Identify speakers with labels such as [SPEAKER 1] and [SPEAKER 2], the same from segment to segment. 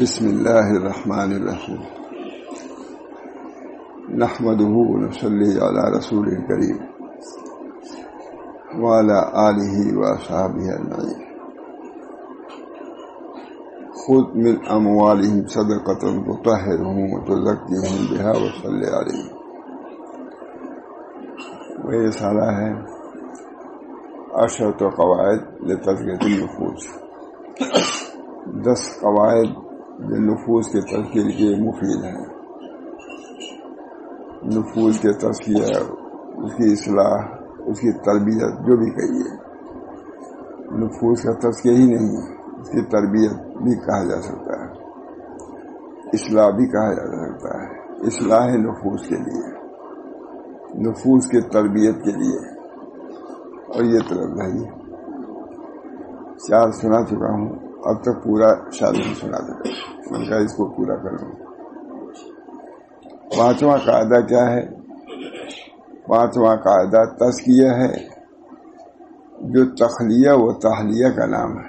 [SPEAKER 1] بسم اللہ الرحمن الرحیم نحمدہ ونصلی علی رسول کریم وعلی آلہ وصحبہ اجمعین خذ من اموالہم صدقۃ تطہرہم وتزکیہم بہا وصلی علیہم. وہ یہ سارا ہے عشرۃ قواعد لتزکیۃ النفوس، 10 قواعد جو نفوس کے تزکیے کے مفید ہیں. نفوس کے تزکیہ، اس کی اصلاح، اس کی تربیت جو بھی کہیے، نفوس کا تزکیہ ہی نہیں، اس کی تربیت بھی کہا جا سکتا ہے، اصلاح بھی کہا جا سکتا ہے. اصلاح نفوس کے لیے، نفوس کی تربیت کے لیے. اور یہ طلب ہے 4 سنا چکا ہوں، اب تک پورا شاید نہیں سنا سکا، میں نے کہا اس کو پورا کروں. 5واں قاعدہ کیا ہے؟ 5واں قاعدہ تزکیہ ہے، جو تخلیہ و تحلیہ کا نام ہے.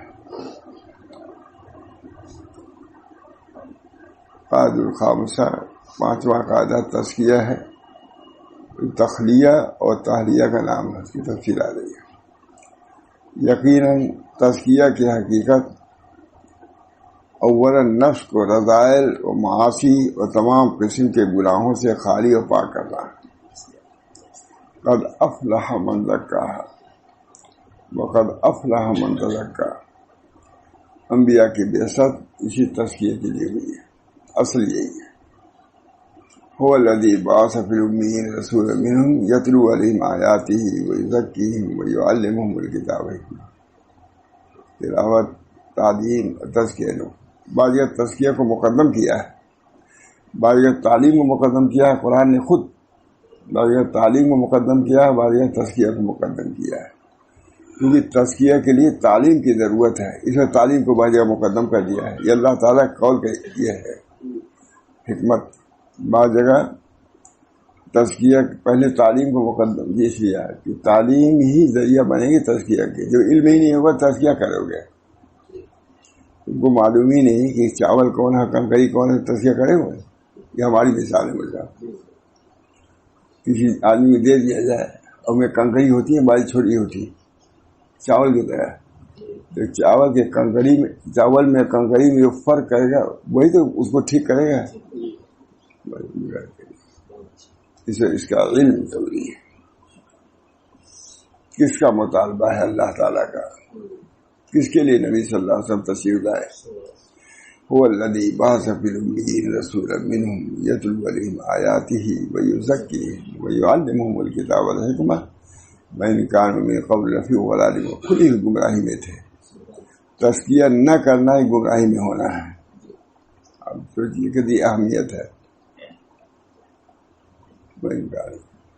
[SPEAKER 1] قاعدہ الخامسہ، 5واں قاعدہ تزکیہ ہے، تخلیہ اور تحلیہ کا نام ہے، اس کی تفصیل آ رہی ہے. یقیناً تزکیہ کی حقیقت اولا نفس کو رذائل و معاصی اور تمام قسم کے گناہوں سے خالی و پاک کرنا. قد افلح من زکاہا وقد افلح من تزکا. انبیاء کی بعثت اسی تزکیے کے لیے ہوئی ہے. اصل یہی ہے. هو الذی بعث فی الامیین رسولا منہم یتلو علیہم آیاتہ ویزکیہم ویعلمہم الکتاب والحکمہ. تلاوت، تعلیم اور تزکیہ نو. بعض تزکیہ کو مقدم کیا ہے، بعض تعلیم کو مقدم کیا ہے. قرآن نے خود بعض تعلیم کو مقدم کیا ہے، بعض تزکیہ کو مقدم کیا ہے، کیونکہ تزکیہ کے لیے تعلیم کی ضرورت ہے، اس میں تعلیم کو بعض مقدم کر دیا ہے. یہ اللہ تعالیٰ کا قول یہ ہے حکمت. بعض جگہ تزکیہ پہلے تعلیم کو مقدم اس لیے ہے کہ تعلیم ہی ذریعہ بنے گی تزکیہ کے. جو علم ہی نہیں ہوگا تزکیہ کرو گے، ان کو معلوم ہی نہیں کہ چاول کون ہے، کنکری کون ہے، تزکیہ کرے ہوئے. یہ ہماری مثال ہے. مجھے کسی آدمی کو دے دیا جائے اور میں کنکری ہوتی ہے، باری چھوٹی ہوتی چاول کی طرح، تو چاول کے کنکری میں، چاول میں کنکری میں جو فرق کرے گا وہی تو اس کو ٹھیک کرے گا. اس کا علم ضروری ہے. کس کا مطالبہ ہے؟ اللہ تعالیٰ کا. کس کے لیے نبی صلی اللہ علیہ وسلم تشریف لائے؟ هو الذی بعث فی الامیین رسولا منہم یتلو علیہم آیاتہ ویزکیہم ویعلمہم الکتاب والحکمہ وإن کانوا من قبل لفی ضلال مبین. خود ہی گمراہی میں تھے. تزکیہ نہ کرنا ہی گمراہی میں ہونا ہے. اب سوچیے کتنی اہمیت ہے.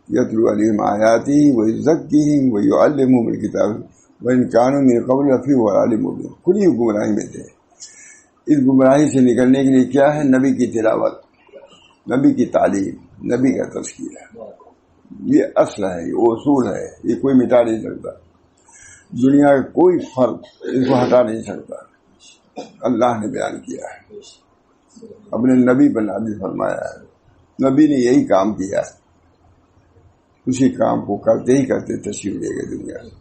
[SPEAKER 1] یتلو علیہم آیاتہ ویزکیہم ویعلمہم الکتاب وإن کانوا من قبل لفی ضلال مبین. خود ہی گمراہی میں تھے. اس گمراہی سے نکلنے کے لیے کیا ہے؟ نبی کی تلاوت، نبی کی تعلیم، نبی کا تزکیہ. یہ اصل ہے، یہ اصول ہے، یہ کوئی مٹا نہیں سکتا. دنیا کا کوئی فرق اس کو ہٹا نہیں سکتا. اللہ نے بیان کیا ہے، اپنے نبی پر نازل فرمایا ہے. نبی نے یہی کام کیا ہے، اسی کام کو کرتے ہی کرتے تشریف لے گئے دنیا میں.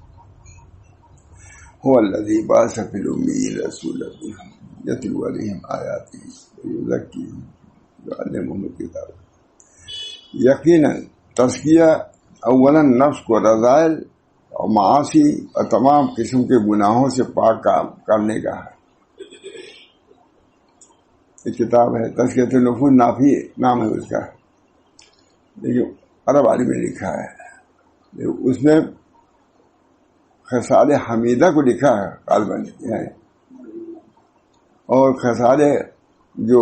[SPEAKER 1] هو الذی بعث فی الامیین رسولا منہم یتلو علیہم آیاتہ ویزکیہم ویعلمہم الکتاب. یقیناً تزکیہ اولا نفس کو رذائل اور معاصی اور تمام قسم کے گناہوں سے پاک کرنے کا ہے. ایک کتاب ہے تزکیۃ النفوس، نافی نام ہے اس کا، لیکن عرب عالم نے لکھا ہے. اس میں خصال حمیدہ کو لکھا ہے غالباً، اور خصال جو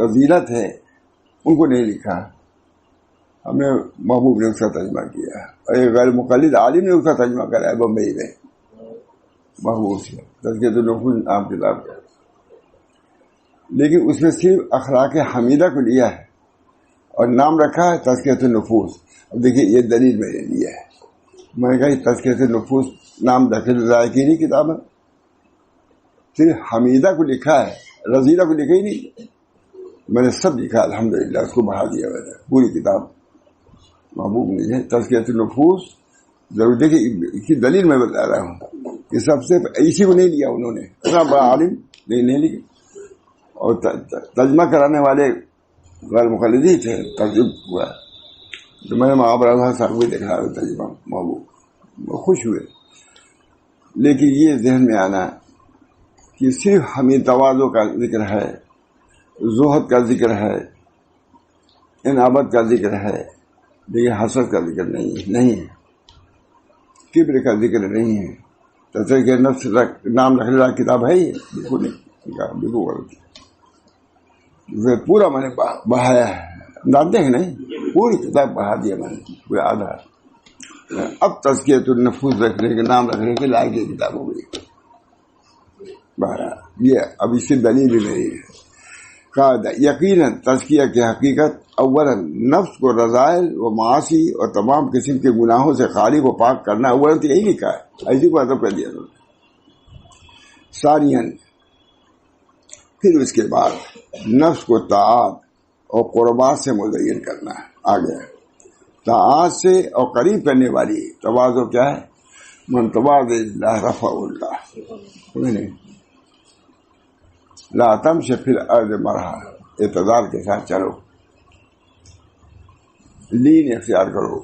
[SPEAKER 1] رذیلت ہے ان کو نہیں لکھا. ہم نے محبوب نے اس کا ترجمہ کیا ہے، اور ایک غیر مقلد عالم نے اس کا ترجمہ کرا ہے بمبئی میں، محبوب سے. تزکیۃ النفوس نام کتاب کا، لیکن اس میں صرف اخلاق حمیدہ کو لیا ہے اور نام رکھا ہے تزکیۃ النفوس. اب دیکھیے یہ دلیل میں نے لیا ہے. میں نے کہا یہ تزکیۃ النفوس نام داخل ذائقین کی کتاب ہے، صرف حمیدہ کو لکھا ہے، رضیلہ کو لکھا ہی نہیں، میں نے سب لکھا الحمدللہ، اس کو بڑھا دیا میں نے پوری کتاب محبوب نہیں ہے تزکیۃ النفوس. ضرور دیکھیے اس کی دلیل میں بتا رہا ہوں کہ سب سے اسی کو نہیں لیا انہوں نے، اتنا بڑا عالم نہیں لکھا، اور ترجمہ کرانے والے غیر مقلدی تھے، ترجمہ ہوا. تو میں نے محاورہ صاحب بھی دیکھ رہا ترجمہ محبوب، خوش ہوئے. لیکن یہ ذہن میں آنا کہ صرف ہمیں تواضع کا ذکر ہے، زہد کا ذکر ہے، انابت کا ذکر ہے، لیکن حسد کا ذکر نہیں ہے، کبر کا ذکر نہیں ہے. تزکیہ نفس نام رکھنے والا کتاب ہے یہ؟ بالکل نہیں، بالکل غلط. پورا میں نے بڑھایا ہے، جانتے ہیں نہیں، پوری کتاب بڑھا دیا میں نے، کوئی آدھا. اب تزکیۃ النفوس رکھنے کے نام رکھنے کے لائق کی کتاب ہو گئی. بہرحال یہ اب اس سے دلیل بھی نہیں ہے. قاعدہ یقیناً تزکیہ کی حقیقت اولاً نفس کو رذائل و معاصی اور تمام قسم کے گناہوں سے خالی کو پاک کرنا، اولاً تو یہی لکھا ہے، ایسی کو ادب کر دیا. ثانیاً پھر اس کے بعد نفس کو طاعات اور قربات سے مزین کرنا ہے. آگے طاعات سے اور قریب کرنے والی تواضع کیا ہے؟ من تواضع اللہ رفع اللہ. لا تمش فی الارض مرحا، اعتدال کے ساتھ چلو، لین اختیار کرو.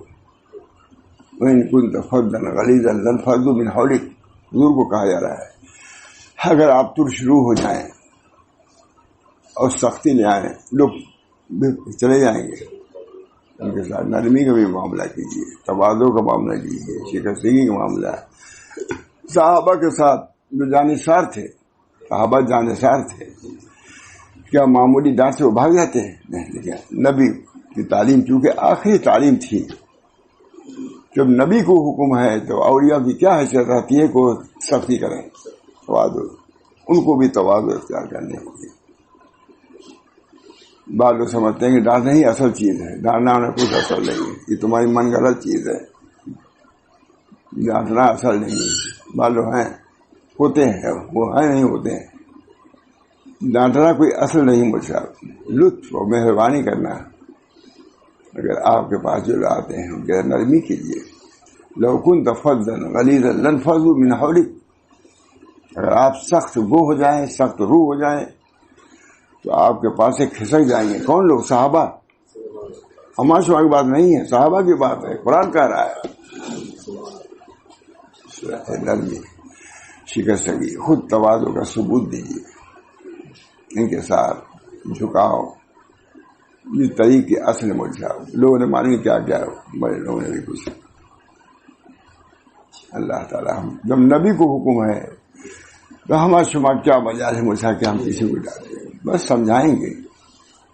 [SPEAKER 1] وَإِن كُنتَ فَظًّا غَلِيظَ الْفَظُّ مِنْ حَوْلِكَ، حضور کو کہا جا رہا ہے اگر آپ ترش روح ہو جائیں اور سختی لے آئیں، لوگ چلے جائیں گے. ان کے ساتھ نرمی کا بھی معاملہ کیجیے، تواضع کا معاملہ کیجیے، شکستگی کا معاملہ. صحابہ کے ساتھ جو جانثار تھے، صحابہ جانثار تھے، کیا معمولی ڈانٹ سے وہ بھاگ جاتے ہیں؟ نہیں. لیکن نبی کی تعلیم چونکہ آخری تعلیم تھی، جب نبی کو حکم ہے تو اولیاء کی کیا حیثیت رہتی ہے کہ سختی کریں، تواضع، ان کو بھی تواضع اختیار کرنے ہوگی. بعض لوگ سمجھتے ہیں کہ ڈانٹنا ہی اصل چیز ہے، ڈانٹنا ہونا کچھ اصل نہیں ہے، یہ تمہاری من غلط چیز ہے، ڈانٹنا اصل نہیں ہے. بعض لوگ ہیں ہوتے ہیں، وہ ہیں نہیں ہوتے ہیں. ڈانٹنا کوئی اصل نہیں مجھے. لطف اور مہربانی کرنا، اگر آپ کے پاس جو آتے ہیں ان کے نرمی کیجیے. لو كنت فظا غلیظا لانفضوا من حولک، اگر آپ سخت گو ہو جائیں، سخت روح ہو جائیں تو آپ کے پاس سے کھسک جائیں گے. کون لوگ؟ صحابہ. ہمارے شما کی بات نہیں ہے، صحابہ کی بات ہے، قرآن کہہ رہا ہے. نرمی، شکستگی، خود تواضع کا ثبوت دیجیے. ان کے ساتھ جھکاؤ، یہ طریقے اصل مجھاؤ. لوگوں نے مانی کیا بڑے لوگوں نے بھی کچھ. اللہ تعالیٰ جب نبی کو حکم ہے تو ہمارا شما کیا مجال ہے مجھا کہ ہم کسی کو ڈالیں؟ بس سمجھائیں گے.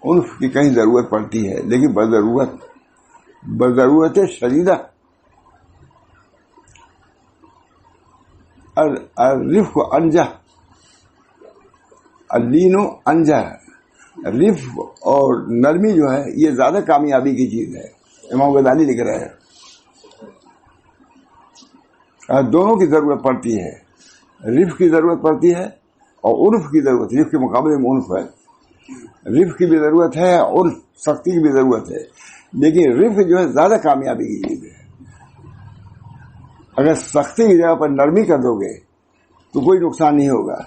[SPEAKER 1] عنف کی کہیں ضرورت پڑتی ہے، لیکن بضرورت شدیدہ. الرفق انجہ، اللین انجہ. رفق اور نرمی جو ہے یہ زیادہ کامیابی کی چیز ہے. امام غزالی لکھ رہے ہیں دونوں کی ضرورت پڑتی ہے. رفق کی ضرورت پڑتی ہے اور عرف کی ضرورت. رفق کے مقابلے میں عنف ہے. رفق کی بھی ضرورت ہے، عرف سختی کی بھی ضرورت ہے، لیکن رفق جو ہے زیادہ کامیابی کی چیز ہے. اگر سختی کی جگہ پر نرمی کر دو گے تو کوئی نقصان نہیں ہوگا،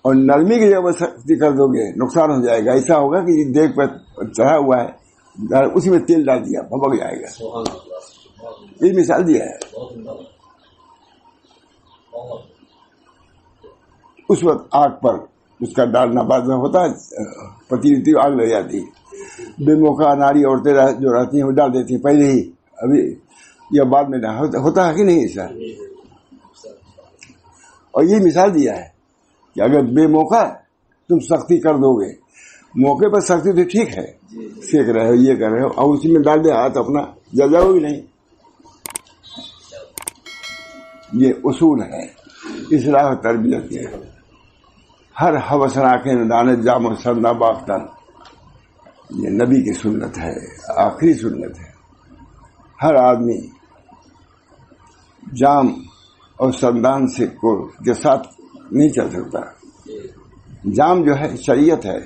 [SPEAKER 1] اور نرمی کی جگہ پر سختی کر دو گے نقصان ہو جائے گا. ایسا ہوگا کہ دیگ پر چڑھا ہوا ہے، اسی میں تیل ڈال دیا، بھبک جائے گا. یہ مثال دیا ہے. اس وقت آگ پر اس کا ڈالنا بعد میں ہوتا ہے، پتیلی آگ لگ جاتی. بے موقع ناری عورتیں جو رہتی ہیں وہ ڈال دیتی ہیں پہلے ہی، ابھی یا بعد میں ہوتا ہے کہ نہیں ایسا. اور یہ مثال دیا ہے کہ اگر بے موقع تم سختی کر دو گے، موقع پر سختی تو ٹھیک ہے، سیک رہے ہو، یہ کر رہے ہو، اور اسی میں ڈال دے ہاتھ اپنا، جل جاؤ گی نہیں. یہ اصول ہے اصلاح و تربیت کے. ہر حوث راکھیں دانت جام و سندا باختن، یہ نبی کی سنت ہے، آخری سنت ہے. ہر آدمی جام اور سندان سے کے ساتھ نہیں چل سکتا. جام جو ہے شریعت ہے،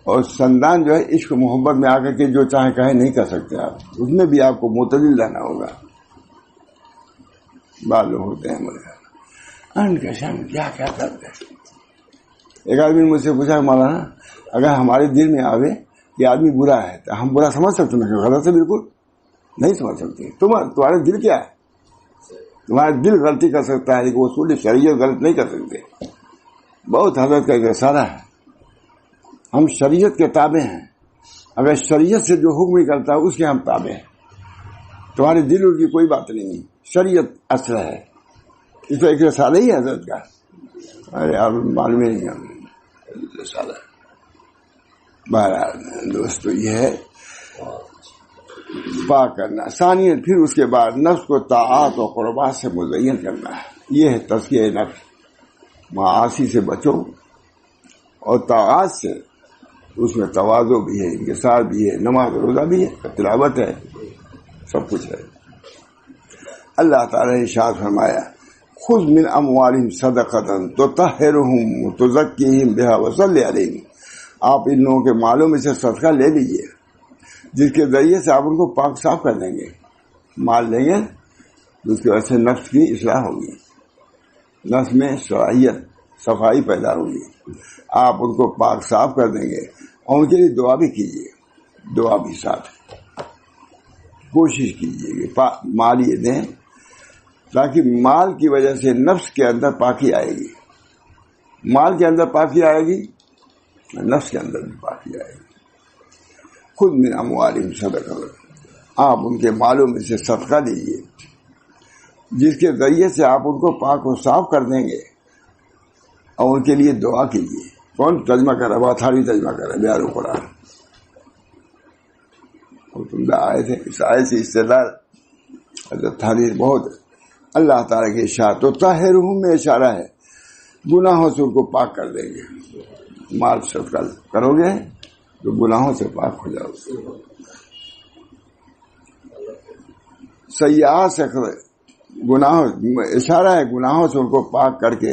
[SPEAKER 1] اور سندان جو ہے عشق محبت میں آ کر کے جو چاہے کہے نہیں کر سکتے آپ، اس میں بھی آپ کو معتدل رہنا ہوگا. بعض لوگ ہوتے ہیں ان کا شان کیا کیا کرتے ہیں. ایک آدمی نے مجھ سے پوچھا مولانا اگر ہمارے دل میں آوے کہ آدمی برا ہے تو ہم برا سمجھ سکتے ہیں؟ غلط ہے، بالکل نہیں سمجھ سکتے. تمہارے دل کیا ہے؟ تمہارا دل غلطی کر سکتا ہے لیکن اصول شریعت غلط نہیں کر سکتے. بہت حضرت کا ایک اشارہ ہے، ہم شریعت کے تابع ہیں، اگر شریعت سے جو حکم نکلتا ہے اس کے ہم تابع ہیں. تمہارے دل کی کوئی بات نہیں، شریعت اصل ہے. اس کا ایک رسالہ ہی ہے حضرت کا. ارے آپ معلوم ہی نہیں ہمیں رسالہ. بہرحال دوستو یہ ہے پاک کرنا. ثانیہ پھر اس کے بعد نفس کو طاعات و قربات سے مزین کرنا ہے. یہ ہے تزکیہ نفس. معاصی سے بچو اور طاعات سے، اس میں تواضع بھی ہے، انکسار بھی ہے، نماز روزہ بھی ہے، تلاوت ہے، سب کچھ ہے. اللہ تعالی نے ارشاد فرمایا خذ من اموالہم صدقۃ تطہرہم وتزکیہم بہا وصلی علیہم. آپ ان لوگوں کے مالوں میں سے صدقہ لے لیجئے جس کے ذریعے سے آپ ان کو پاک صاف کر دیں گے. مال لیں گے جس کی وجہ سے نفس کی اصلاح ہوگی، نفس میں صفائی پیدا ہوگی، آپ ان کو پاک صاف کر دیں گے. اور ان کے لیے دعا بھی کیجیے، دعا بھی ساتھ کوشش کیجیے کہ مال یہ دیں تاکہ مال کی وجہ سے نفس کے اندر پاکی آئے گی. مال کے اندر پاکی آئے گی، نفس کے اندر بھی پاکی آئے گی. خود من اموالہم صدقہ، آپ ان کے مالوں میں سے صدقہ دیجیے جس کے ذریعے سے آپ ان کو پاک و صاف کر دیں گے، اور ان کے لیے دعا کیجیے. کون ترجمہ کر رہا ہے؟ بخاری ترجمہ کر رہا ہے بیان القرآن. اور تم آئے تھے اس آئے سے استدلال حضرت تھانی بہت اللہ تعالیٰ کے ارشاد تو طاہرہم میں اشارہ ہے، گناہوں سے ان کو پاک کر دیں گے. مال صدقہ کرو گے تو گناہوں سے پاک ہو جاؤ گے. سیئات سے گناہوں اشارہ ہے، گناہوں سے ان کو پاک کر کے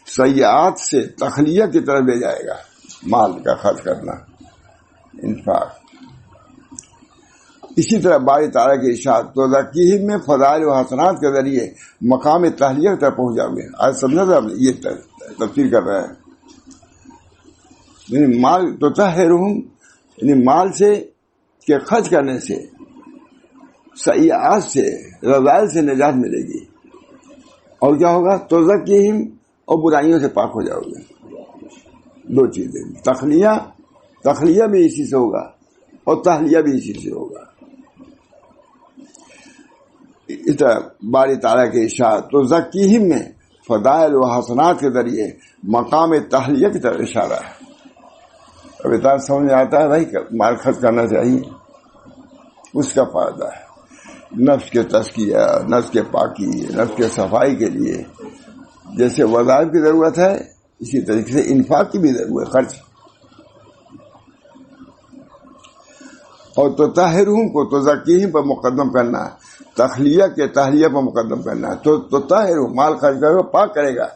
[SPEAKER 1] سیئات سے تخلیہ کی طرف لے جائے گا. مال کا خرچ کرنا، انفاق. اسی طرح باری تعالیٰ کے ارشاد تو تزکیہم میں فضائل و حسنات کے ذریعے مقام تحلیہ تک پہنچ جاؤ گے. آج سمجھا تھا یہ تفسیر کر رہا ہے. یعنی مال تو طاہرہم، یعنی مال سے کے خرچ کرنے سے سیئات سے رذائل سے نجات ملے گی. اور کیا ہوگا؟ تزکیہم، اور برائیوں سے پاک ہو جاؤ گے. دو چیزیں، تخلیہ بھی اسی سے ہوگا اور تحلیہ بھی اسی سے ہوگا. اس طرح باری تعالیٰ کے ارشاد تو تزکیہم میں فضائل و حسنات کے ذریعے مقام تحلیہ کی طرف اشارہ ہے. اب اتنا سمجھ میں آتا ہے بھائی مال خرچ کرنا چاہیے، اس کا فائدہ ہے. نفس کے تزکیہ، نفس کے پاکی، نفس کے صفائی کے لیے جیسے وظائف کی ضرورت ہے، اسی طریقے سے انفاق کی بھی ضرورت ہے، خرچ. اور تو طاہرہم کو تزکیہم پر مقدم کرنا، تخلیہ کے تحلیہ پر مقدم کرنا. تو طاہرہم مال خرچ کرے گا، پاک کرے گا.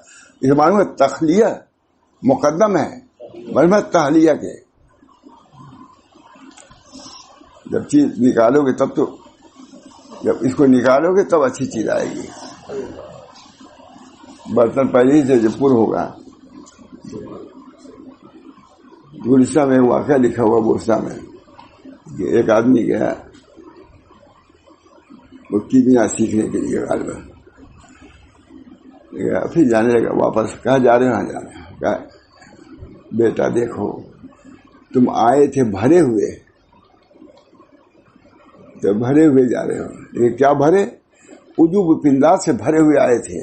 [SPEAKER 1] اس معلوم ہے تخلیہ مقدم ہے بلکہ تحلیہ کے. جب چیز نکالو گے تب تو، جب اس کو نکالو گے تب اچھی چیز آئے گی. برتن پہلے ہی سے جب پر ہوگا. گلشہ میں واقعہ لکھا ہوا بورسا میں کہ ایک آدمی گیا وہ کیمیا سیکھنے کے لیے غالباً پھر جانے لگا واپس. کہاں جا رہے ہیں؟ وہاں جا رہے ہیں. کہا بیٹا دیکھو تم آئے تھے بھرے ہوئے، تو بھرے ہوئے جا رہے ہو، لیکن کیا بھرے؟ عجوب پندار سے بھرے ہوئے آئے تھے،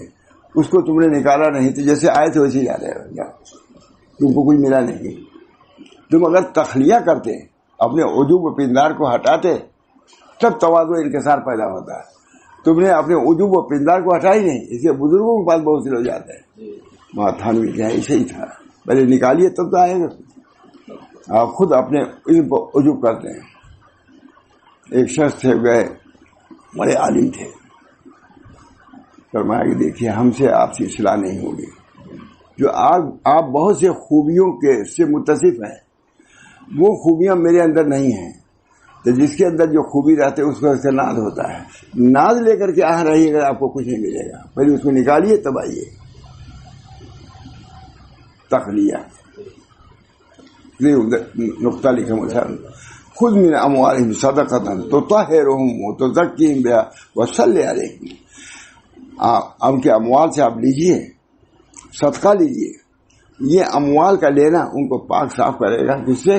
[SPEAKER 1] اس کو تم نے نکالا نہیں، تو جیسے آئے تھے ویسے جا رہے ہو. تم کو کچھ ملا نہیں. تم اگر تخلیہ کرتے، اپنے عجوب پندار کو ہٹاتے، تب تواضع انکسار پیدا ہوتا ہے. تم نے اپنے عجوب پندار کو ہٹا ہی نہیں، اس لیے بزرگوں کے پاس بہت سے لوگ جاتے ہیں. وہاں تھانوی کیا ایسے ہی تھا، پہلے نکالیے تب تو آئے گا. آپ خود اپنے علم کو عجوب کرتے ہیں. ایک شخص تھے، گئے، بڑے عالم تھے. فرمایا کہ دیکھیے ہم سے آپ سے اصلاح نہیں ہوگی، جو آپ بہت سے خوبیوں کے سے متصف ہیں، وہ خوبیاں میرے اندر نہیں ہیں، تو جس کے اندر جو خوبی رہتے ہے اس کو سے ناز ہوتا ہے. ناز لے کر کے رہیے گا آپ کو کچھ نہیں ملے گا. پہلے اس کو نکالیے تب آئیے. تخلیہ نقطہ لکھا مسلم خود من اموالہم صدقۃ تطہرہم وتزکیہم بہا وصلی علیہم. ان کے اموال سے آپ لیجئے، صدقہ لیجئے. یہ اموال کا لینا ان کو پاک صاف کرے گا، جس سے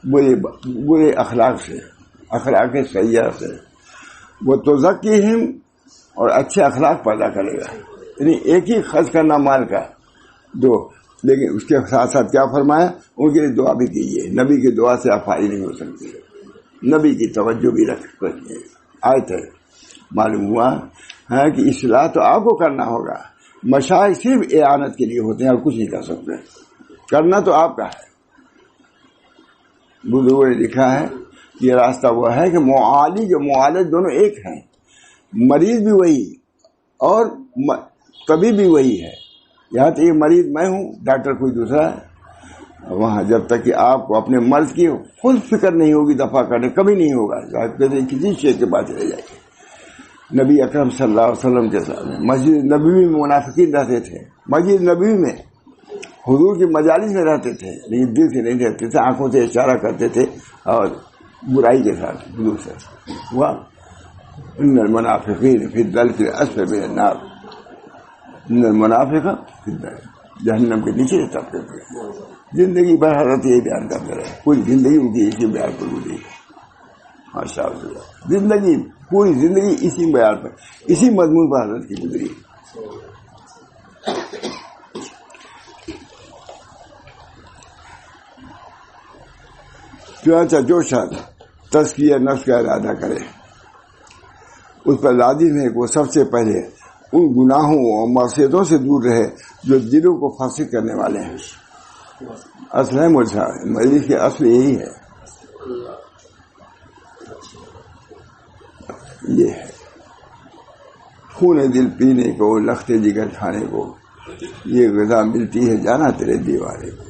[SPEAKER 1] برے اخلاق سے، اخلاق سیئہ سے. وہ تزکیہم اور اچھے اخلاق پیدا کرے گا. یعنی ایک ہی خرچ کرنا مال کا دو، لیکن اس کے ساتھ ساتھ کیا فرمایا؟ ان کے لیے دعا بھی کیجیے. نبی کی دعا سے افائی نہیں ہو سکتی، نبی کی توجہ بھی رکھ سکتے. آیت ہے معلوم ہوا ہے کہ اصلاح تو آپ کو کرنا ہوگا. مشائخ صرف اعانت کے لیے ہوتے ہیں اور کچھ نہیں کر سکتے. کرنا تو آپ کا ہے. بزرگوں نے لکھا ہے یہ راستہ وہ ہے کہ معالج و معالج دونوں ایک ہیں. مریض بھی وہی اور طبیب بھی وہی ہے. یہاں تک یہ مریض میں ہوں، ڈاکٹر کوئی دوسرا ہے. وہاں جب تک کہ آپ کو اپنے مرض کی خود فکر نہیں ہوگی دفع کرنے، کبھی نہیں ہوگا. کسی شیخ کے پاس چلے جائیں. نبی اکرم صلی اللہ علیہ وسلم کے سامنے مسجد نبوی میں منافقین رہتے تھے. مسجد نبوی میں حضور کی مجالس میں رہتے تھے، لیکن دل سے نہیں رہتے تھے، آنکھوں سے اشارہ کرتے تھے اور برائی کے ساتھ حضور سے. ان المنافقین فی الدرک الاسفل من النار. ان المنافق فی الدرک، جہنم کے نیچے طبقے پہ. زندگی بھر حضرت یہی بیان کرتے رہے. پوری زندگی ان کی اسی بیان پر گزری. ماشاء اللہ، زندگی پوری زندگی اسی بیان پر، اسی مضمون پر حضرت کی گزری. چنانچہ جو شخص تزکیہ نفس کا ارادہ کرے اس پر لازم ہے کہ وہ سب سے پہلے ان گناہوں اور معصیتوں سے دور رہے جو دلوں کو فاسق کرنے والے ہیں. اصل ہے مرشا مجلس کے اصل یہی ہے. یہ ہے خون دل پینے کو، لخت جگر کھانے کو، یہ غذا ملتی ہے جانا تیرے دیوارے کو.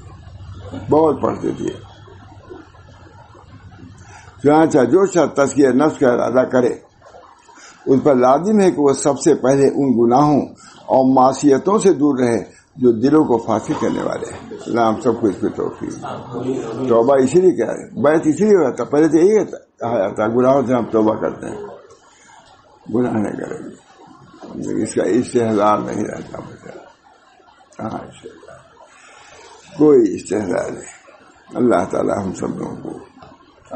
[SPEAKER 1] بہت پڑھتے تھے. چنانچہ جو شخص تزکیہ نفس کا ارادہ کرے اس پر لازم ہے کہ وہ سب سے پہلے ان گناہوں اور معصیتوں سے دور رہے جو دلوں کو فاسق کرنے والے ہیں. اللہ ہم سب کو اس پہ توفیق. توبہ اسی لیے کیا ہے، بیعت اسی لیے ہوتا. پہلے تو یہی کہا جاتا گناہوں سے ہم توبہ کرتے ہیں. گناہ نہیں کریں گے، اس کا استحضار نہیں رہتا. کہاں کوئی استحضار نہیں. اللہ تعالی ہم سب لوگوں کو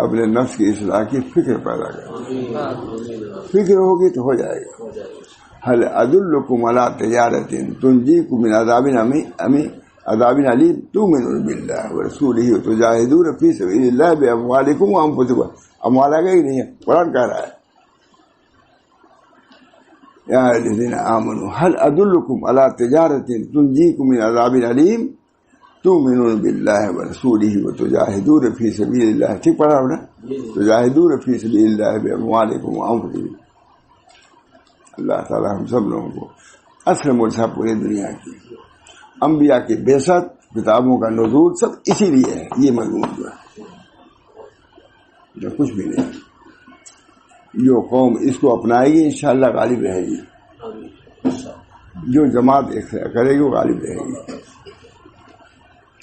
[SPEAKER 1] اپنے نفس کی اصلاح کی فکر پیدا کرے. فکر ہوگی تو ہو جائے گا. هل ادلکم علی تجارۃ تنجیکم من عذاب علیم تؤمنون باللہ ورسولہ وتجاہدون فی سبیل اللہ باموالکم وانفسکم. اموال آگے ہی نہیں ہے، قرآن کہہ رہا ہے یا الذین آمنوا هل ادلکم علی تجارۃ تنجیکم من عذاب علیم تؤمنون باللہ ورسولہ وتجاہدون فی سبیل اللہ. ٹھیک پڑھا ہو نا؟ تجاہدون فی سبیل اللہ باموالکم وانفسکم. اللہ تعالی ہم سب لوگوں کو اصل مرشا پوری دنیا کی انبیاء کی بعثت، کتابوں کا نزول سب اسی لیے ہے. یہ مضمون جو ہے جو کچھ بھی نہیں. جو قوم اس کو اپنائے گی انشاءاللہ غالب رہے گی. جو جماعت کرے گی وہ غالب رہے گی.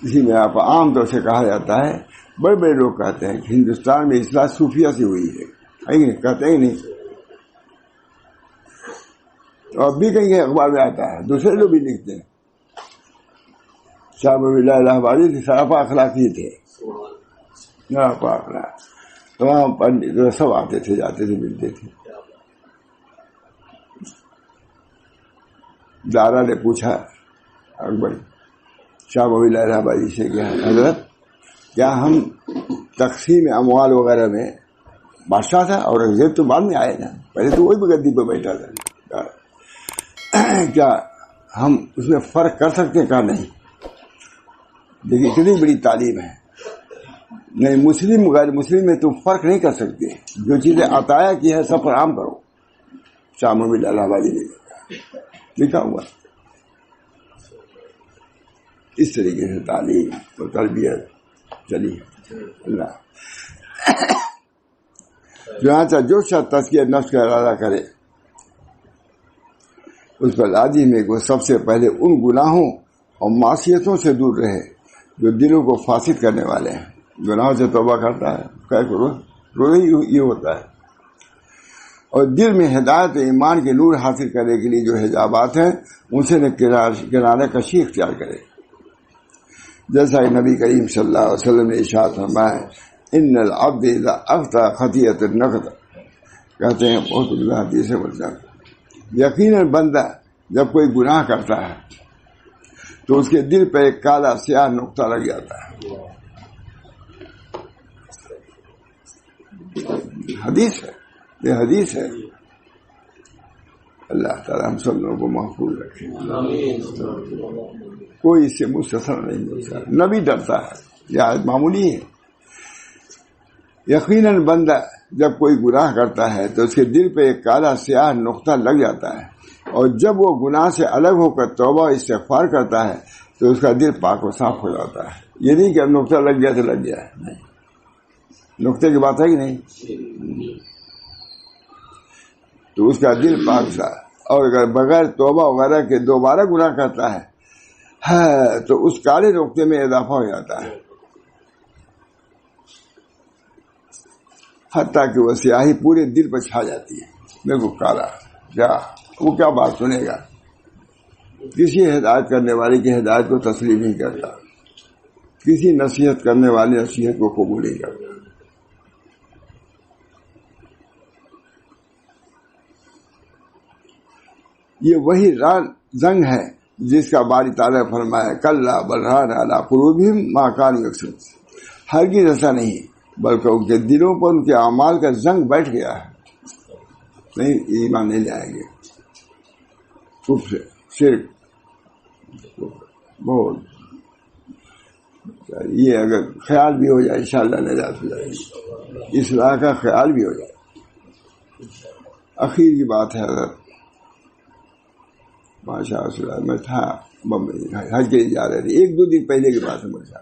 [SPEAKER 1] اسی میں آپ عام طور سے کہا جاتا ہے، بڑے بڑے لوگ کہتے ہیں کہ ہندوستان میں اصلاح صوفیہ سے ہوئی ہے. کہتے ہی نہیں. اور بھی کہیں اخبار میں آتا ہے، دوسرے لوگ بھی لکھتے ہیں. شاہ ولی اللہ الہ آبادی سراپا اخلاقی تھے. سراپا اخلاق تمام پنڈت سب آتے تھے، جاتے تھے، ملتے تھے. دارا نے پوچھا اکبر شاہ ولی اللہ الہ آبادی سے کہ حضرت کیا ہم تقسیم اموال وغیرہ میں بادشاہ تھا اور اورنگزیب تو بعد میں آئے نا، پہلے تو وہی گدی پہ بیٹھا تھا، کیا ہم اس میں فرق کر سکتے ہیں؟ کہا نہیں. دیکھیے کتنی بڑی تعلیم ہے. نہیں، مسلم غیر مسلم میں تم فرق نہیں کر سکتے. جو چیزیں عطایا کی ہے سب پر عام کرو. شاہ ولی اللہ الہ آبادی نے لکھا ہوا. اس طریقے سے تعلیم اور تربیت چلی اللہ. چنانچہ جو شخص تزکیہ نفس کا ارادہ کرے اس پر لازم ہے کہ وہ سب سے پہلے ان گناہوں اور معصیتوں سے دور رہے جو دلوں کو فاسد کرنے والے ہیں. گناہوں سے توبہ کرتا ہے روز یہ ہوتا ہے، اور دل میں ہدایت و ایمان کے نور حاصل کرنے کے لیے جو حجابات ہیں ان سے کنارہ کشی اختیار کرے. جیسا کہ نبی کریم صلی اللہ علیہ وسلم نے ارشاد فرمایا ان العبد اذا اخطا خطیئۃ النقد، کہتے ہیں بہت اللہ حدیث سے مطلب یقیناً بندہ جب کوئی گناہ کرتا ہے تو اس کے دل پہ ایک کالا سیاہ نقطہ لگ جاتا ہے. حدیث ہے، یہ حدیث ہے. اللہ تعالیٰ ہم سب لوگوں کو محفوظ رکھے، کوئی اس سے مستثنا نہیں ہوتا. نبی ڈرتا ہے، یہ معمولی ہے. یقیناً بندہ جب کوئی گناہ کرتا ہے تو اس کے دل پہ ایک کالا سیاہ نقطہ لگ جاتا ہے، اور جب وہ گناہ سے الگ ہو کر توبہ استغفار کرتا ہے تو اس کا دل پاک و صاف ہو جاتا ہے. یہ نہیں کہ نقطہ لگ گیا تو لگ گیا، نہیں، نقطے کی بات ہے کہ نہیں. تو اس کا دل پاک تھا، اور اگر بغیر توبہ وغیرہ کے دوبارہ گناہ کرتا ہے تو اس کالے نقطے میں اضافہ ہو جاتا ہے، حتیٰ کہ وہ سیاہی پورے دل پر چھا جاتی ہے. بالکل کالا، وہ کیا بات سنے گا؟ کسی ہدایت کرنے والے کی ہدایت کو تسلیم نہیں کرتا، کسی نصیحت کرنے والی نصیحت کو قبول نہیں کرتا. یہ وہی زنگ ہے جس کا باری تعالیٰ فرمایا کلا بل ران علی قلوبہم ما کانوا یکسبون. ہرگز ایسا نہیں، بلکہ ان کے دلوں پر ان کے اعمال کا زنگ بیٹھ گیا ہے، نہیں ایمان نہیں لائیں گے. کفر، شرک، بہت یہ اگر خیال بھی ہو جائے انشاءاللہ نجات ہو جائے گی، اصلاح کا خیال بھی ہو جائے. اخیر کی بات ہے حضرت ماشاء اللہ، میں تھا بمبئی حج کے لیے جا رہے تھے، 1-2 دن پہلے کی بات ہے. مجھے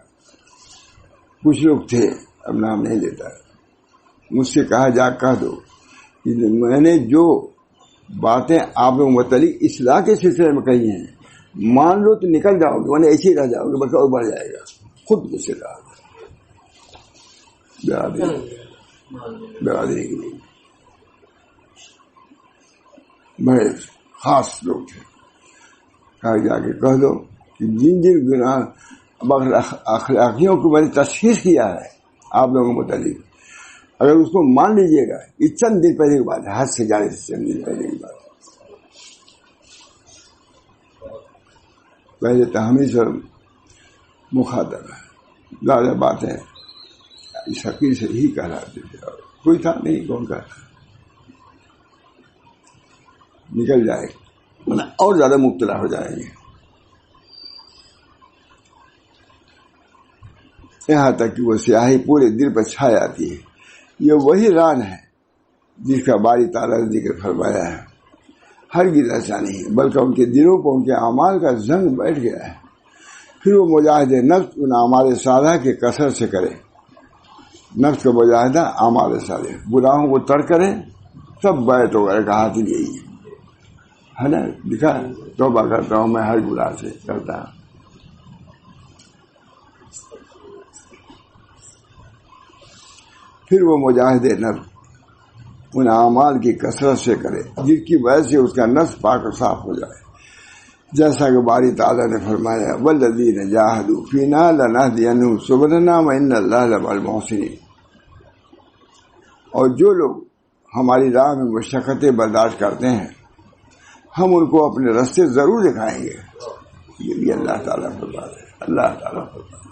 [SPEAKER 1] کچھ لوگ تھے، اب نام نہیں لیتا، مجھ سے کہا جا کہہ دو کہ میں نے جو باتیں آپ لوگ متعلق اصلاح کے سلسلے میں کہی ہیں مان لو تو نکل جاؤ گے، ورنہ ایسے ہی رہ جاؤ گے، بلکہ اور بڑھ جائے گا. خود مجھ سے کہا برادری کے لیے بڑے خاص لوگ تھے. کہا جا کے کہہ دو کہ جن گناہ اخلاقیوں کو میں نے تشخیص کیا ہے آپ لوگوں کو متعلق، اگر اس کو مان لیجیے گا، یہ چند دن پہلے کی بات ہے، حد سے جانے سے چند دن پہلے کی بات ہے. پہلے تو ہمیں سے مخاطب ہے، زیادہ باتیں اس حقیقت سے ہی کہلاتے تھے، کوئی تھا نہیں کون کہتا، نکل جائے گا اور زیادہ مبتلا ہو جائیں گے. یہاں تک کہ وہ سیاہی پورے دل پر چھا جاتی ہے. یہ وہی ران ہے جس کا باری تعالیٰ نے ذکر فرمایا ہے. ہرگز ایسا نہیں، بلکہ ان کے دلوں کو ان کے اعمال کا زنگ بیٹھ گیا ہے. پھر وہ مجاہدہ نفس ان اعمال صالحہ کے کثرت سے کرے. نفس کا مجاہدہ اعمال صالحہ، گناہوں کو ترک کرے، سب بیعت وغیرہ کا حاصل یہی ہے نا. لکھا توبہ کرتا ہوں میں ہر گناہ سے کرتا ہوں. پھر وہ مجاہدے نفس ان اعمال کی کثرت سے کرے جس کی وجہ سے اس کا نفس پاک و صاف ہو جائے. جیسا کہ باری تعالیٰ نے فرمایا والذین جاہدوا فینا لنہدینہم سبلنا وان اللہ لمع المحسنین. اور جو لوگ ہماری راہ میں مشقتیں برداشت کرتے ہیں ہم ان کو اپنے راستے ضرور دکھائیں گے. یہ بھی اللہ تعالیٰ فرماتا ہے. اللہ تعالیٰ فرماتا ہے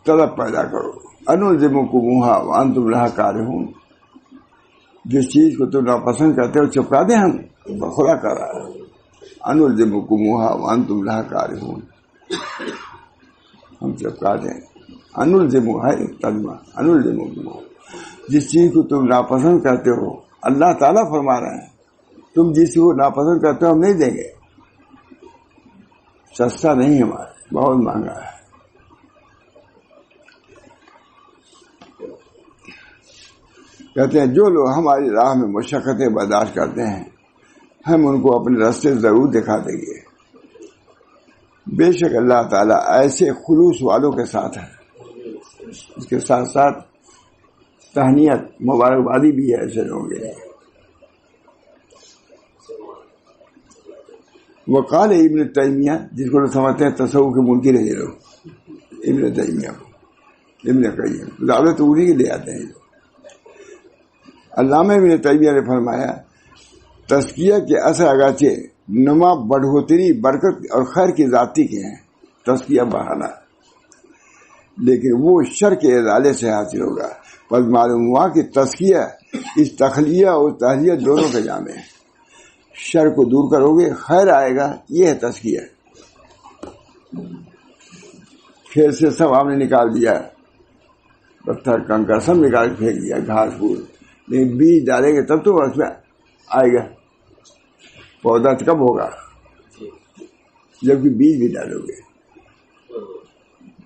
[SPEAKER 1] طلب پیدا کرو انلزمکموہا وانتم لہا کارہون. جس چیز کو تم ناپسند کرتے ہو چپکا دیں ہم، خدا کر رہا ہے. انلزمکموہا وانتم لہا کارہون، ہم چپکا دیں. انلزموہا ترجمہ انلزمکموہا، جس چیز کو تم ناپسند کرتے ہو اللہ تعالیٰ فرما رہے ہیں تم جس کو ناپسند کرتے ہو ہم نہیں دیں گے. سستا نہیں ہمارا، بہت مہنگا ہے. کہتے ہیں جو لوگ ہماری راہ میں مشقتیں برداشت کرتے ہیں ہم ان کو اپنے راستے ضرور دکھا دیں گے. بے شک اللہ تعالیٰ ایسے خلوص والوں کے ساتھ ہے. اس کے ساتھ ساتھ تہنیت مبارکبادی بھی ہے ایسے لوگوں کے. وقال ابن تیمیہ، جس کو سمجھتے ہیں تصوف کے منکر ہے یہ لوگ، ابن تیمیہ کو ابن قیم دعوت اولی کے لے آتے ہیں. علامہ ابن تیمیہ نے فرمایا تزکیہ کے اثر اگرچہ نما بڑھوتری برکت اور خیر کی ذاتی کے ہیں، تزکیہ بڑھانا، لیکن وہ شر کے ازالے سے حاصل ہوگا. بس معلوم ہوا کہ تزکیہ اس تخلیہ اور تحلیہ دونوں کے جامع ہے. شر کو دور کرو گے خیر آئے گا، یہ ہے تزکیہ. کھیت سے سب آپ نے نکال دیا، پتھر کنکر سب نکال کے پھینک دیا، گھاس پھوس، لیکن بیج ڈالیں گے تب تو اس میں آئے گا. پودا کب ہوگا جبکہ بیج بھی ڈالو گے.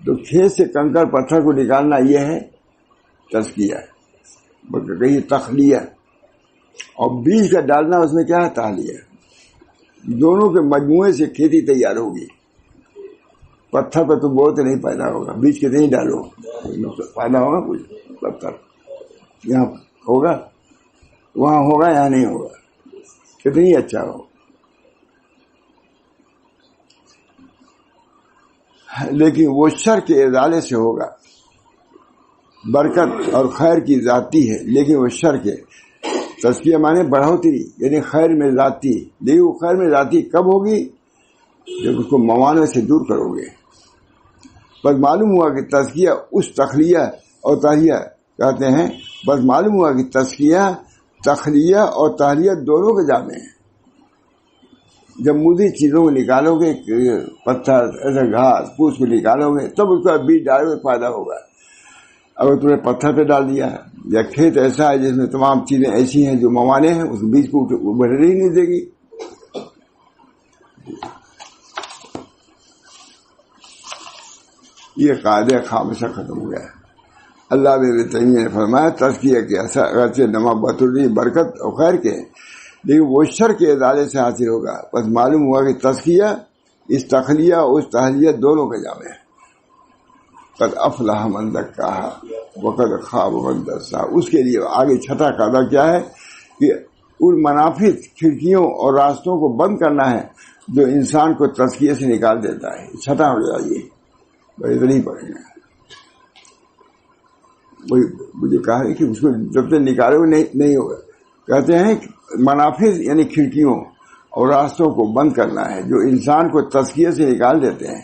[SPEAKER 1] تو کھیت سے کنکر پتھر کو نکالنا یہ ہے تزکیہ، کہیں تخلیہ، اور بیج کا ڈالنا اس میں کیا ہے تحلیہ. دونوں کے مجموعے سے کھیتی تیار ہوگی. پتھر پہ تو بہت نہیں پیدا ہوگا، بیج کتنے ہی ڈالو پیدا ہوگا کچھ. پتھر یہاں ہوگا وہاں ہوگا یہاں نہیں ہوگا، کتنی اچھا ہو. لیکن وہ شر کے ازالے سے ہوگا. برکت اور خیر کی ذاتی ہے لیکن وہ شر کے. تزکیہ مانے بڑھوتری یعنی خیر میں ذاتی، لیکن وہ خیر میں ذاتی کب ہوگی جب اس کو موانع سے دور کرو گے. بس معلوم ہوا کہ تزکیہ اس تخلیہ اور تحلیہ کہتے ہیں. بس معلوم ہوا کہ تزکیہ تخلیہ اور تحلیہ دونوں کے جامع ہیں. جب مضر چیزوں کو نکالو گے، پتھر ایسے گھاس پھوس کو نکالو گے تب اس کا بیج ڈالو گے فائدہ ہوگا. اگر تم نے پتھر پہ ڈال دیا یا کھیت ایسا ہے جس میں تمام چیزیں ایسی ہیں جو موانع ہیں، اس بیج کو بڑھنے ہی نہیں دے گی. یہ قاعدہ خامشہ ختم ہو گیا ہے. اللہ ابن تیمیہ نے فرمایا تزکیہ کے اثر اگرچہ نما بطوری برکت اور خیر کے، لیکن وہ شر کے ادارے سے حاصل ہوگا. بس معلوم ہوا کہ تزکیہ اس تخلیہ اور اس تحلیہ دونوں کے جامع ہے. قد افلح من زکاہا وقد خاب من دساہا. اس کے لیے آگے چھٹا قاعدہ کیا ہے کہ ان منافذ کھڑکیوں اور راستوں کو بند کرنا ہے جو انسان کو تزکیہ سے نکال دیتا ہے. چھٹا ہو جائیے بھائی نہیں پڑیں گے. وہی مجھے کہا ہے کہ اس کو جب تک نکالے ہوئے نہیں ہوگا. کہتے ہیں منافذ یعنی کھڑکیوں اور راستوں کو بند کرنا ہے جو انسان کو تزکیہ سے نکال دیتے ہیں،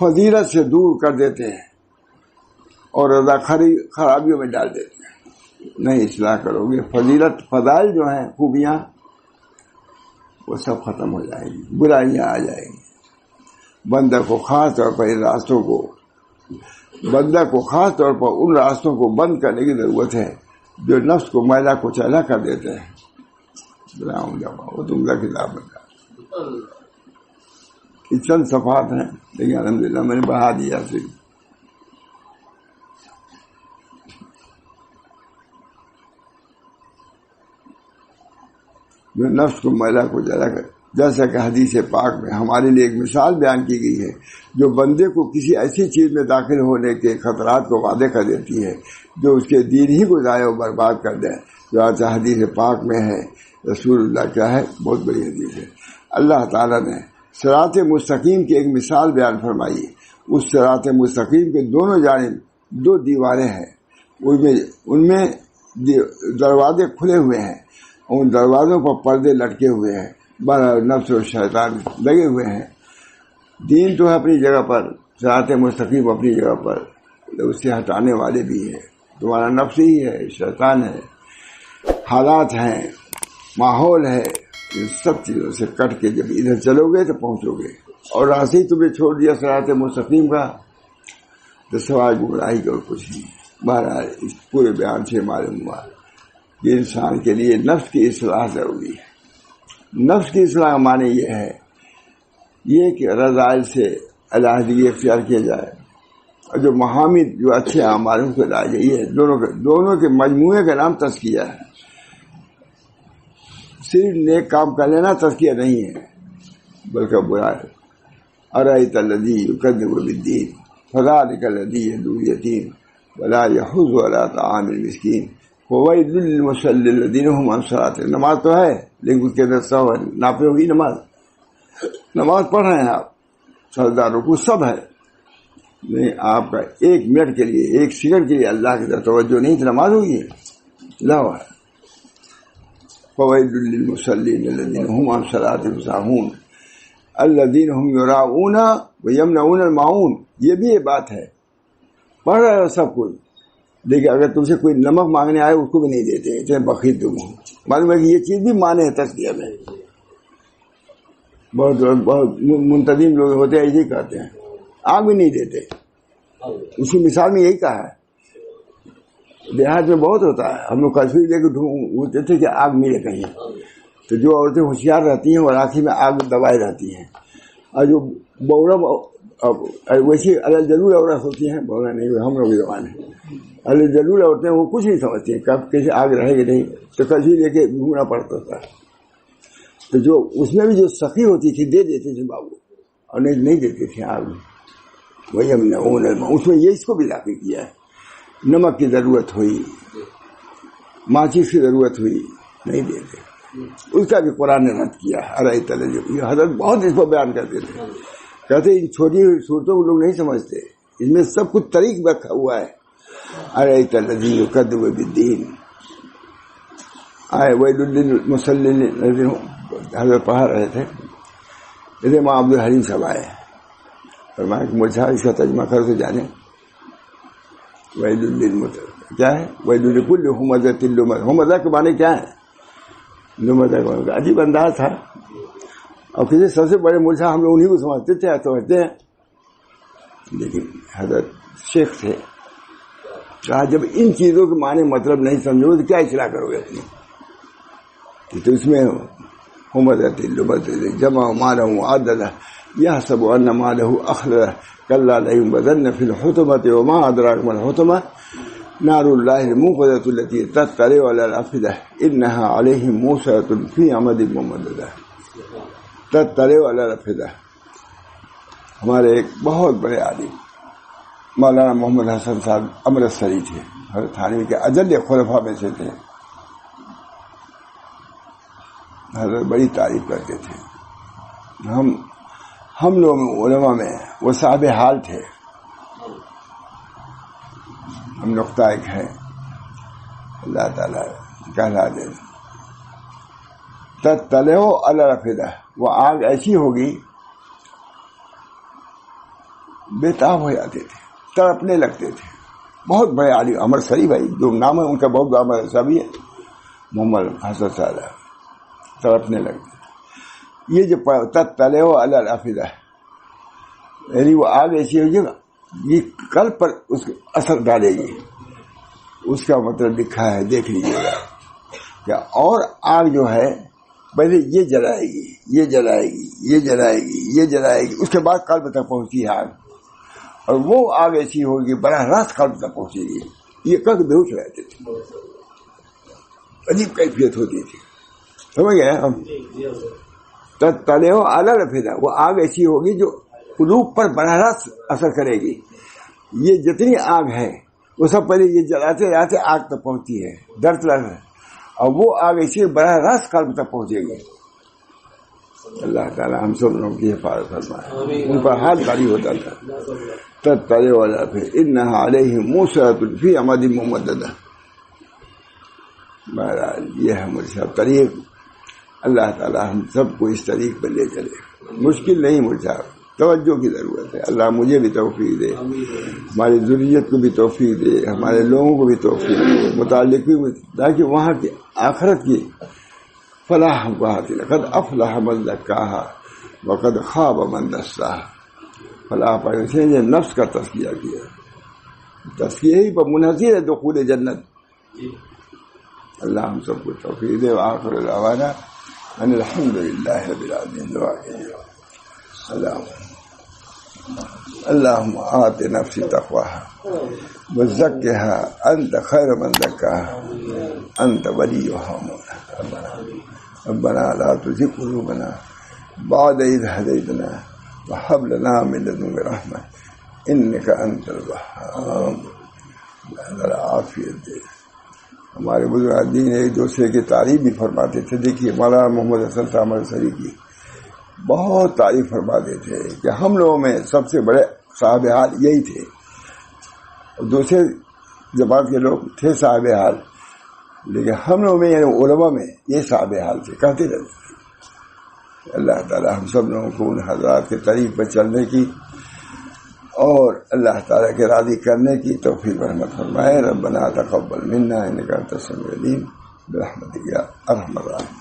[SPEAKER 1] فضیلت سے دور کر دیتے ہیں اور رضا خرابیوں میں ڈال دیتے ہیں. نہیں اصلاح کرو گے فضیلت فضائل جو ہیں خوبیاں وہ سب ختم ہو جائیں گی، برائیاں آ جائیں گی. بندہ کو خاص طور پر ان راستوں کو بندہ کو خاص طور پر ان راستوں کو بند کرنے کی ضرورت ہے جو نفس کو میلا کچیلا کر دیتے ہیں. وہ تم کا کتاب بتا چند صفحات ہیں لیکن الحمدللہ میں نے بڑھا دیا صرف. جو نفس کو میلا کچیلا کر، جیسا کہ حدیث پاک میں ہمارے لیے ایک مثال بیان کی گئی ہے جو بندے کو کسی ایسی چیز میں داخل ہونے کے خطرات کو واضح کر دیتی ہے جو اس کے دین ہی کو ضائع و برباد کر دے. جو آج حدیث پاک میں ہے رسول اللہ کیا ہے، بہت بڑی حدیث ہے. اللہ تعالیٰ نے صراط مستقیم کی ایک مثال بیان فرمائی. اس صراط مستقیم کے دونوں جانب دو دیواریں ہیں، ان میں دروازے کھلے ہوئے ہیں، ان دروازوں پر پردے لٹکے ہوئے ہیں، نفس و شیطان لگے ہوئے ہیں. دین تو ہے اپنی جگہ پر، صراط مستقیم اپنی جگہ پر، اس سے ہٹانے والے بھی ہیں. تمہارا نفس ہی ہے، شیطان ہے، حالات ہیں، ماحول ہے. ان سب چیزوں سے کٹ کے جب ادھر چلو گے تو پہنچو گے. اور راستے ہی تمہیں چھوڑ دیا صراط مستقیم کا تو سوائے گمراہی کا اور کچھ نہیں. بہرحال اس پورے بیان سے معلوم ہوا کہ انسان کے لیے نفس کی اصلاح ضروری ہے. نفس کی اصلاح معنی یہ ہے یہ کہ رذائل سے علیحدگی اختیار کیا جائے، اور جو محامد جو اچھے اعمال کو لائے جائے، یہ دونوں کے مجموعے کا نام تزکیہ ہے۔ صرف نیک کام کر لینا تزکیہ نہیں ہے، بلکہ برا ہے۔ ارأیت الذی یکذب بالدین فذلک الذی یدعو الیتیم ولا یحض علی طعام المسکین وویل للمصلین الذین هم عن صلاتهم۔ نماز تو ہے لیکن اس کے اندر سہو ہے، نافع ہوگی نماز پڑھ رہے ہیں آپ، سجدہ رکوع سب ہے، نہیں آپ کا ایک منٹ کے لیے، ایک سیکنڈ کے لیے اللہ کی طرف توجہ نہیں تو نماز ہوگی لاؤ ہے۔ فویل للمصلین الذین هم عن صلاتهم ساہون الذین هم یراؤون ویمنعون الماعون۔ یہ بھی یہ بات ہے، پڑھ رہے ہو سب کچھ، لیکن اگر تم سے کوئی نمک مانگنے آئے اس کو بھی نہیں دیتے، اتنے بخیل تم ہو۔ معلوم ہے کہ یہ چیز بھی مانے ہے تزکیہ میں۔ بہت منتظم لوگ ہوتے ہیں یہی کہتے ہیں، آگ بھی نہیں دیتے۔ اسی مثال میں یہی کہا ہے، دیہات میں بہت ہوتا ہے، ہم لوگ کشمیر لے کے ڈھونڈتے تھے کہ آگ ملے کہیں، تو جو عورتیں ہوشیار رہتی ہیں وہ راکھی میں آگ دبائے رہتی ہیں، اور جو بورا ویسی الجلول عورت ہوتی ہیں، بورا نہیں ہم لوگ زبان ہے، الجلول عورتیں وہ کچھ نہیں سمجھتی ہیں کب کیسے آگ رہے گی نہیں، تو کشمیر لے کے ڈھونڈنا پڑتا تھا۔ تو جو اس میں بھی جو سخی ہوتی تھی دے دیتے تھے بابو، اور نہیں دیتے تھے آگ میں، وہی ہم نے اس میں یہ اس کو بھی لاگو کیا ہے۔ نمک کی ضرورت ہوئی، ماچس کی ضرورت ہوئی، نہیں دیتے، اس کا بھی قرآن نے رد کیا ہے۔ ارأیت الذی، یہ حضرت بہت اس کو بیان کرتے تھے، کہتے ان چھوٹی صورتوں کو لوگ نہیں سمجھتے، اس میں سب کچھ طریق رکھا ہوا ہے۔ ارأیت الذی یکذب بالدین، آئے ویل للمصلین الذین، حضرت پڑھا رہے تھے، جیسے امام عبدالحلیم صاحب آئے، فرمایا کہ مجھے اس کا ترجمہ کر تو جانے، ویل للمصلین کیا ہے؟ ویل لکل ہمزۃ لمزہ، ہمزہ کے معنی کیا ہے؟ لمزہ کا معنی عجیب انداز تھا، اور کسی سب سے بڑے ملزا ہم لوگ انہیں کو سمجھتے تھے، سمجھتے ہیں، لیکن حضرت شیخ تھے، کہا جب ان چیزوں کے معنی مطلب نہیں سمجھو تو کیا اصلاح کرو گے اپنی؟ تو اس میں ہمزۃ لمزہ جمع مالہ وعددہ یحسب ان مالہ اخلدہ کلا لینبذن فی الحطمۃ وما ادراک ما الحطمہ نار اللہ الموقدۃ التی تطلع علی الافئدہ انہا علیہم موصلۃ فی عمد ممددہ۔ تطلع علی الافئدہ، ہمارے ایک بہت بڑے عالم مولانا محمد حسن صاحب امرتسری تھے، حضرت تھانوی کے اجل خلفاء میں سے تھے، حضرت بڑی تعریف کرتے تھے۔ ہم لوگ علماء میں وہ صاحب حال تھے، ہم نقطہ ایک ہے، اللہ تعالیٰ کہلا دے۔ تطلع علی الافئدہ، وہ آگ ایسی ہوگی بےتاب ہو جاتے تھے، تڑپنے لگتے تھے۔ بہت بڑے عالم امرتسری بھائی، جو نام ہے ان کا بہت بڑا سبھی ہے، محمد حسن صاحب، تڑپنے لگتے تھے۔ یہ جو تطلع علی الافئدہ، یعنی وہ آگ ایسی ہوگی یہ قلب پر اس کا اثر ڈالے گی، اس کا مطلب لکھا ہے، دیکھ لیجیے گا کہ اور آگ جو ہے پہلے یہ جلائے گی، یہ جلائے گی، یہ جلائے گی، یہ جلائے گی، اس کے بعد قلب تک پہنچتی ہے آگ، اور وہ آگ ایسی ہوگی براہ راست قلب تک پہنچے گی۔ یہ کب بےہوش رہتے تھے، عجیب کیفیت ہوتی تھی، سمجھ گئے ہم؟ تطلع علی الافئدہ، وہ آگ ایسی ہوگی جو قلوب پر براہ راست اثر کرے گی۔ یہ جتنی آگ ہے وہ سب پہلے یہ جلاتے جلاتے آگ تک پہنچتی ہے، درد لگتا ہے، اور وہ آگ ایسی براہ راست قلب تک پہنچے گی۔ اللہ تعالیٰ ہم سب لوگوں کی حفاظت فرمائے۔ ان پر ہاتھ کاری ہوتا تھا، تطلع علی الافئدہ انہا علیہم موصلۃ فی عمد ممددہ۔ بہرحال یہ ہے مجھ صاحب طریق، اللہ تعالیٰ ہم سب کو اس طریق پر لے چلے۔ مشکل نہیں مجھ صاحب، توجہ کی ضرورت ہے۔ اللہ مجھے بھی توفیق دے، ہماری ذریت کو بھی توفیق دے، ہمارے لوگوں کو بھی توفیق دے، متعلق بھی، تاکہ وہاں کی آخرت کی فلاح ہم کو حاصل ہے۔ قد افلح من زکاہا وقد خاب من دساہا۔ فلاح پائے سے یہ نفس کا تزکیہ کیا، تزکیہ ہی پر منحصر ہے دخول جنت۔ اللہ ہم سب کو توفیق دے۔ وآخر دعوانا ان الحمد للہ رب العالمین۔ دعا کیجیے۔ اللهم آت نفسی تقواها وزکها انت خیر من زکاها انت ولیها مولاها ربنا لا تزغ قلوبنا بعد إذ هديتنا وهب لنا من لدنك رحمة إنك أنت الوهاب العافیت دے. ہمارے بزرگ دین ایک دوسرے کی تعریف بھی فرماتے تھے. دیکھیے مولانا محمد حسن تامر سری کی بہت تعریف فرماتے تھے کہ ہم لوگوں میں سب سے بڑے صاحب حال یہی تھے. دوسرے جماعت کے لوگ تھے صاحب حال، لیکن ہم لوگوں میں یعنی علماء میں یہ صاحب حال تھے، کہتے رہتے. اللہ تعالیٰ ہم سب لوگوں کو ان حضرات کے طریق پر چلنے کی اور اللہ تعالیٰ کے راضی کرنے کی توفیق رحمت فرمائے. ربنا تقبل منا انک انت السمیع العلیم برحمتک یا ارحم الراحمین.